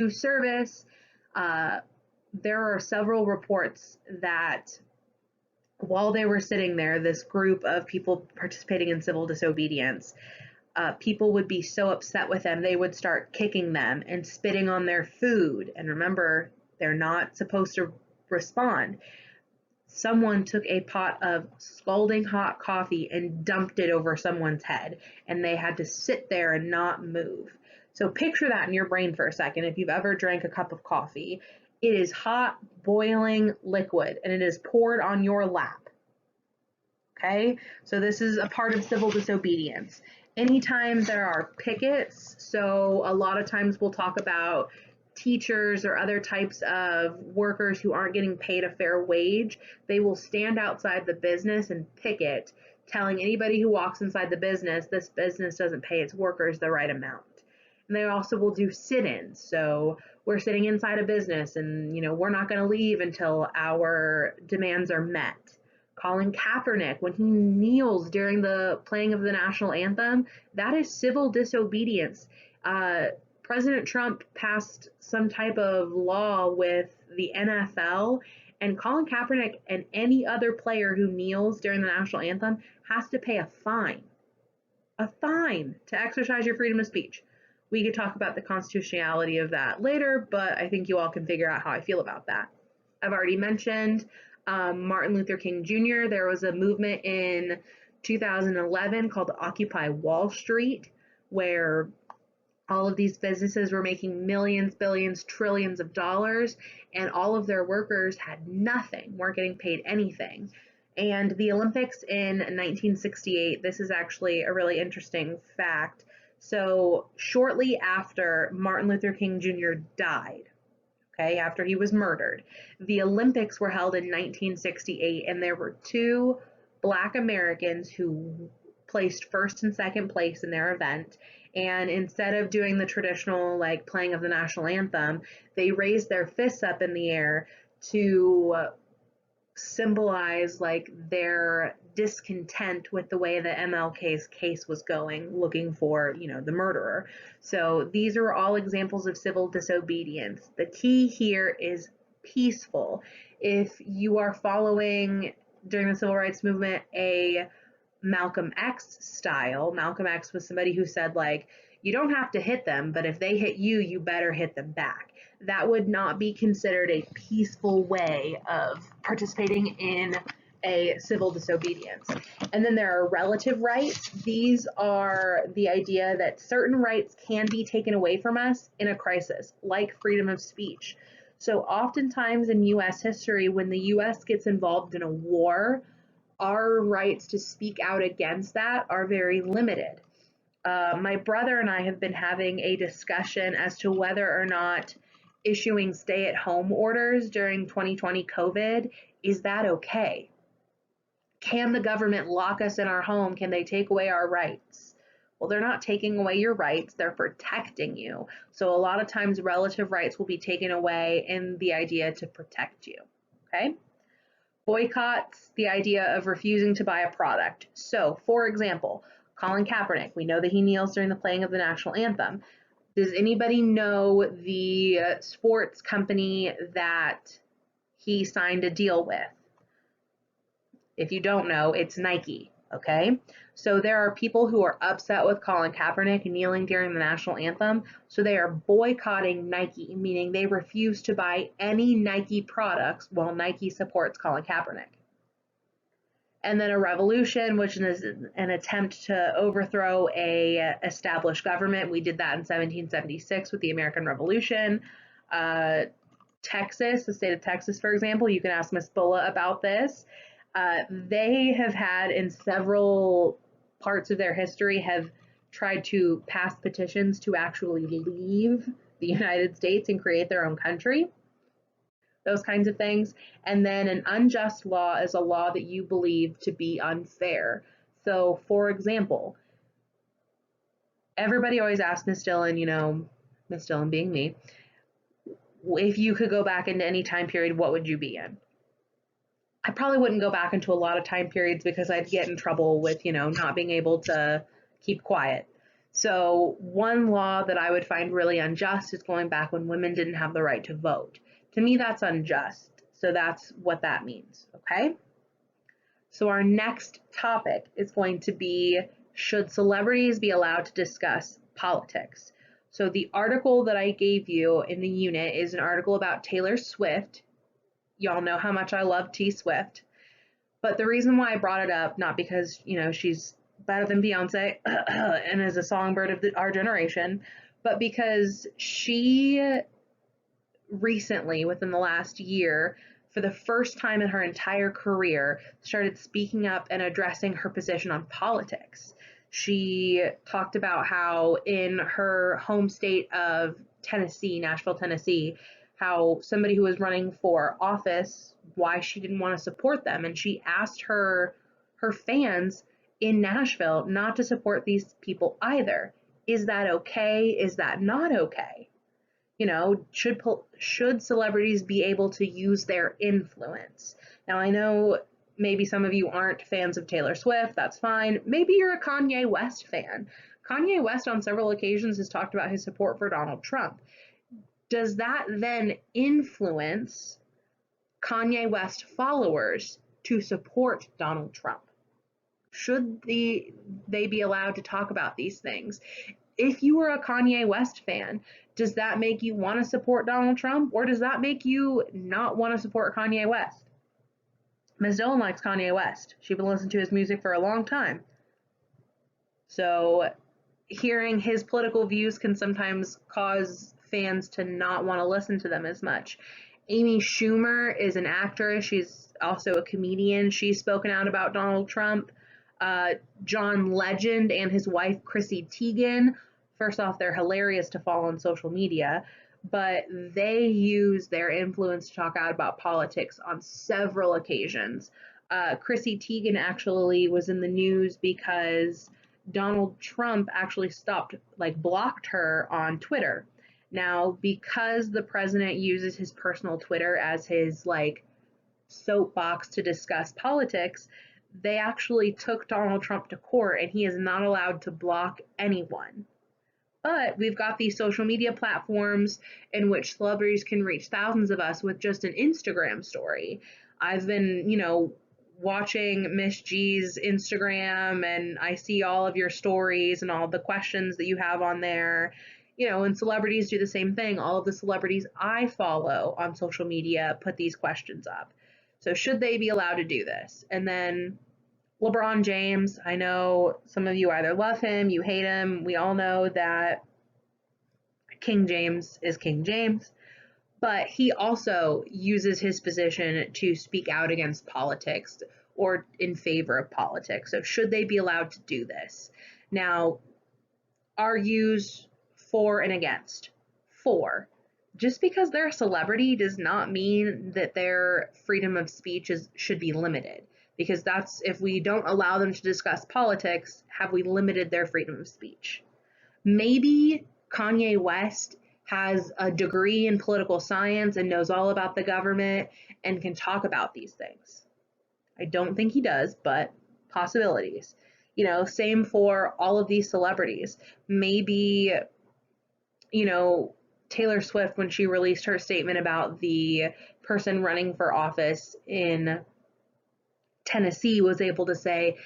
service. There are several reports that while they were sitting there, this group of people participating in civil disobedience, people would be so upset with them, they would start kicking them and spitting on their food. And remember, they're not supposed to respond. Someone took a pot of scalding hot coffee and dumped it over someone's head, and they had to sit there and not move. So picture that in your brain for a second. If you've ever drank a cup of coffee, it is hot, boiling liquid, and it is poured on your lap. Okay, so this is a part of civil disobedience. Anytime there are pickets, so a lot of times we'll talk about teachers or other types of workers who aren't getting paid a fair wage, they will stand outside the business and picket, telling anybody who walks inside the business, this business doesn't pay its workers the right amount. And they also will do sit-ins. So we're sitting inside a business and, we're not going to leave until our demands are met. Colin Kaepernick, when he kneels during the playing of the national anthem, that is civil disobedience. President Trump passed some type of law with the NFL, and Colin Kaepernick and any other player who kneels during the national anthem has to pay a fine to exercise your freedom of speech. We could talk about the constitutionality of that later, but I think you all can figure out how I feel about that. I've already mentioned Martin Luther King Jr. There was a movement in 2011 called Occupy Wall Street, where all of these businesses were making millions, billions, trillions of dollars, and all of their workers had nothing, weren't getting paid anything. And the Olympics in 1968, this is actually a really interesting fact. So shortly after Martin Luther King Jr. died, after he was murdered, the Olympics were held in 1968, and there were two Black Americans who placed first and second place in their event. And instead of doing the traditional playing of the national anthem, they raised their fists up in the air to symbolize their discontent with the way that MLK's case was going, looking for, the murderer. So these are all examples of civil disobedience. The key here is peaceful. If you are following during the civil rights movement a Malcolm X style, Malcolm X was somebody who said you don't have to hit them, but if they hit you, you better hit them back. That would not be considered a peaceful way of participating in a civil disobedience. And then there are relative rights. These are the idea that certain rights can be taken away from us in a crisis, like freedom of speech. So oftentimes in U.S. history, when the U.S. gets involved in a war, our rights to speak out against that are very limited. My brother and I have been having a discussion as to whether or not issuing stay-at-home orders during 2020 COVID, is that okay? Can the government lock us in our home? Can they take away our rights? Well, they're not taking away your rights, they're protecting you. So a lot of times relative rights will be taken away in the idea to protect you, okay? Boycotts, the idea of refusing to buy a product. So, for example, Colin Kaepernick, we know that he kneels during the playing of the national anthem. Does anybody know the sports company that he signed a deal with? If you don't know, it's Nike, okay? So there are people who are upset with Colin Kaepernick kneeling during the national anthem, so they are boycotting Nike, meaning they refuse to buy any Nike products while Nike supports Colin Kaepernick. And then a revolution, which is an attempt to overthrow a established government. We did that in 1776 with the American Revolution. Texas, the state of Texas, for example, you can ask Miss Bulla about this. They have had in several parts of their history have tried to pass petitions to actually leave the United States and create their own country. Those kinds of things. And then an unjust law is a law that you believe to be unfair. So, for example, everybody always asks Miss Dillon, Miss Dillon being me, if you could go back into any time period, what would you be in? I probably wouldn't go back into a lot of time periods because I'd get in trouble with, not being able to keep quiet. So one law that I would find really unjust is going back when women didn't have the right to vote. To me, that's unjust. So that's what that means, okay? So our next topic is going to be, should celebrities be allowed to discuss politics? So the article that I gave you in the unit is an article about Taylor Swift. Y'all know how much I love T Swift. But the reason why I brought it up, not because, she's better than Beyonce and is a songbird of our generation, but because she recently, within the last year, for the first time in her entire career, started speaking up and addressing her position on politics. She talked about how in her home state of Tennessee, Nashville, Tennessee, how somebody who was running for office, why she didn't want to support them. And she asked her fans in Nashville not to support these people either. Is that okay? Is that not okay? Should celebrities be able to use their influence? Now, I know maybe some of you aren't fans of Taylor Swift. That's fine. Maybe you're a Kanye West fan. Kanye West on several occasions has talked about his support for Donald Trump. Does that then influence Kanye West followers to support Donald Trump? Should they be allowed to talk about these things? If you are a Kanye West fan, does that make you want to support Donald Trump, or does that make you not want to support Kanye West? Ms. Dillon likes Kanye West. She's been listening to his music for a long time. So hearing his political views can sometimes cause fans to not want to listen to them as much. Amy Schumer is an actress. She's also a comedian. She's spoken out about Donald Trump. John Legend and his wife, Chrissy Teigen. First off, they're hilarious to follow on social media, but they use their influence to talk out about politics on several occasions. Chrissy Teigen actually was in the news because Donald Trump actually blocked her on Twitter. Now, because the president uses his personal Twitter as his soapbox to discuss politics, they actually took Donald Trump to court and he is not allowed to block anyone. But we've got these social media platforms in which celebrities can reach thousands of us with just an Instagram story. I've been, watching Miss G's Instagram, and I see all of your stories and all the questions that you have on there. And celebrities do the same thing. All of the celebrities I follow on social media put these questions up. So should they be allowed to do this? And then LeBron James, I know some of you either love him, you hate him. We all know that King James is King James, but he also uses his position to speak out against politics or in favor of politics. So should they be allowed to do this? Now, argues for and against. For, just because they're a celebrity does not mean that their freedom of speech should be limited. Because that's, if we don't allow them to discuss politics, have we limited their freedom of speech? Maybe Kanye West has a degree in political science and knows all about the government and can talk about these things. I don't think he does, but possibilities. Same for all of these celebrities. Maybe, Taylor Swift, when she released her statement about the person running for office in Tennessee, was able to say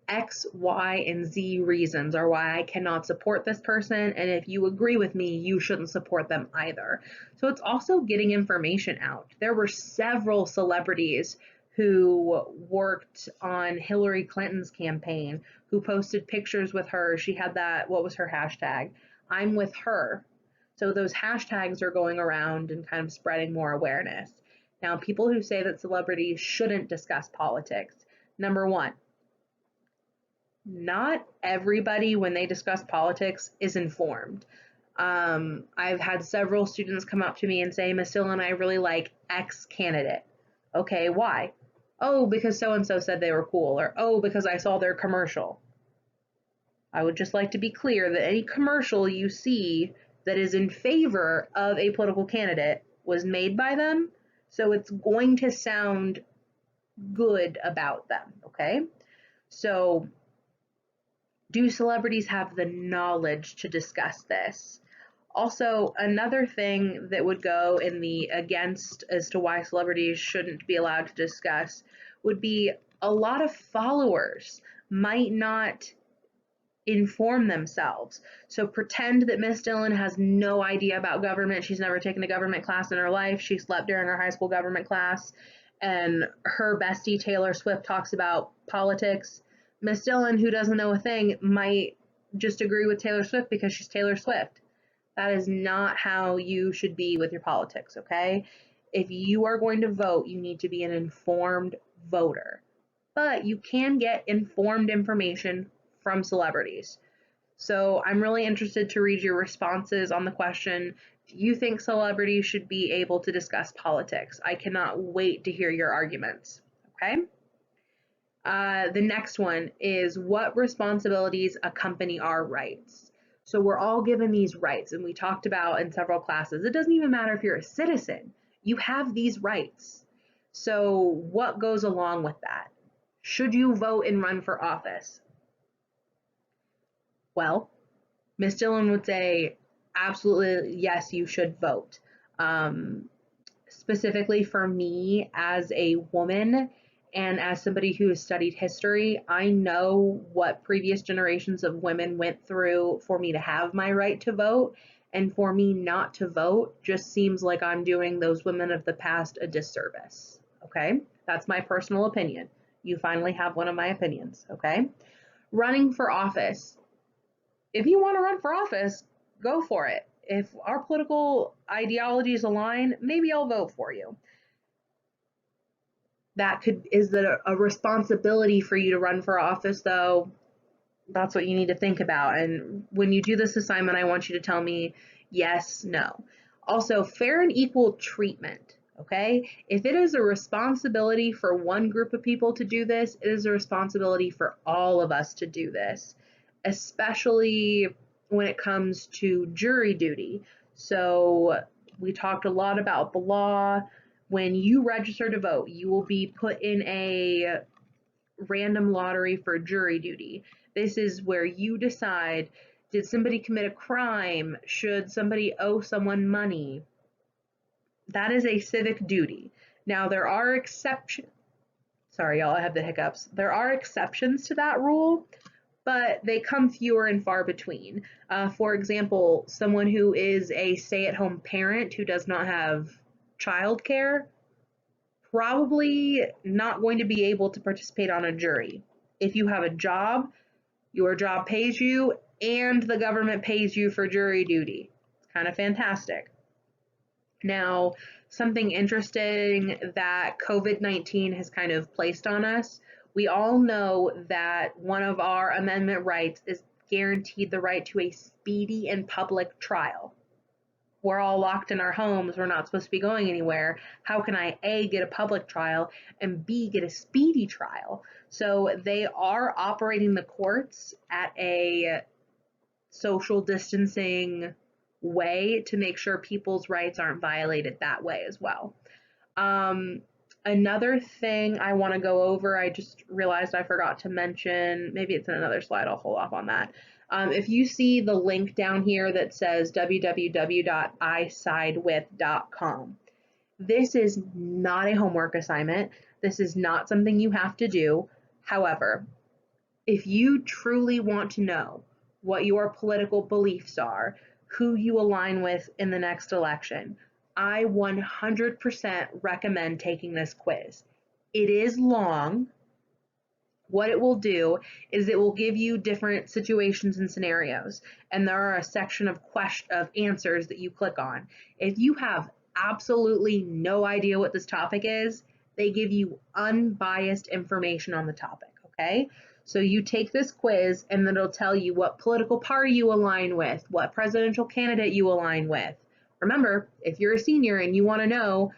X, Y, and Z reasons are why I cannot support this person, and if you agree with me, you shouldn't support them either. So it's also getting information out. There were several celebrities who worked on Hillary Clinton's campaign who posted pictures with her. She had that, what was her hashtag? I'm with her. So those hashtags are going around and kind of spreading more awareness. Now, people who say that celebrities shouldn't discuss politics, number one, not everybody, when they discuss politics, is informed. I've had several students come up to me and say, Miss Dillon, I really like X candidate. Okay, why? Oh, because so-and-so said they were cool, or oh, because I saw their commercial. I would just like to be clear that any commercial you see that is in favor of a political candidate was made by them, so it's going to sound good about them, okay? So Do celebrities have the knowledge to discuss this? Also, another thing that would go in the against as to why celebrities shouldn't be allowed to discuss would be a lot of followers might not inform themselves. So pretend that Miss Dillon has no idea about government. She's never taken a government class in her life. She slept during her high school government class, and her bestie Taylor Swift talks about politics. Miss Dillon, who doesn't know a thing, might just agree with Taylor Swift because she's Taylor Swift. That is not how you should be with your politics, okay? If you are going to vote, you need to be an informed voter. But you can get informed information from celebrities. So I'm really interested to read your responses on the question, do you think celebrities should be able to discuss politics? I cannot wait to hear your arguments. Okay? The next one is what responsibilities accompany our rights? So we're all given these rights, and we talked about in several classes. It doesn't even matter if you're a citizen, you have these rights. So what goes along with that? Should you vote and run for office? Well, Miss Dillon would say, absolutely, yes, you should vote. Specifically for me as a woman and as somebody who has studied history, I know what previous generations of women went through for me to have my right to vote. And for me not to vote just seems like I'm doing those women of the past a disservice. Okay? That's my personal opinion. You finally have one of my opinions. Okay? Running for office. If you want to run for office, go for it. If our political ideologies align, maybe I'll vote for you. Is that a responsibility for you to run for office though? That's what you need to think about. And when you do this assignment, I want you to tell me yes, no. Also, fair and equal treatment. Okay? If it is a responsibility for one group of people to do this, it is a responsibility for all of us to do this, especially when it comes to jury duty. So we talked a lot about the law. When you register to vote, you will be put in a random lottery for jury duty. This is where you decide, did somebody commit a crime? Should somebody owe someone money? That is a civic duty. Now, there are exceptions. Sorry, y'all, I have the hiccups. There are exceptions to that rule, but they come fewer and far between. For example, someone who is a stay-at-home parent who does not have childcare, probably not going to be able to participate on a jury. If you have a job, your job pays you, and the government pays you for jury duty. It's kind of fantastic. Now, something interesting that COVID-19 has kind of placed on us, we all know that one of our amendment rights is guaranteed the right to a speedy and public trial. We're all locked in our homes. We're not supposed to be going anywhere. How can I, A, get a public trial, and B, get a speedy trial? So they are operating the courts at a social distancing way to make sure people's rights aren't violated that way as well. Another thing I want to go over, I just realized I forgot to mention, maybe it's in another slide, I'll hold off on that. If you see the link down here that says www.isidewith.com, this is not a homework assignment. This is not something you have to do. However, if you truly want to know what your political beliefs are, who you align with in the next election, I 100% recommend taking this quiz. It is long. What it will do is it will give you different situations and scenarios, and there are a section of answers that you click on. If you have absolutely no idea what this topic is, they give you unbiased information on the topic, okay? So you take this quiz and then it'll tell you what political party you align with, what presidential candidate you align with. Remember, if you're a senior and you want to know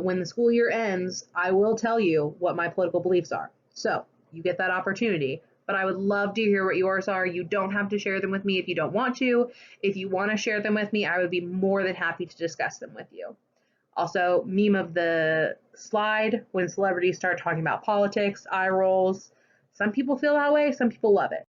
when the school year ends, I will tell you what my political beliefs are. So you get that opportunity, but I would love to hear what yours are. You don't have to share them with me if you don't want to. If you want to share them with me, I would be more than happy to discuss them with you. Also, meme of the slide, when celebrities start talking about politics, eye rolls. Some people feel that way, some people love it.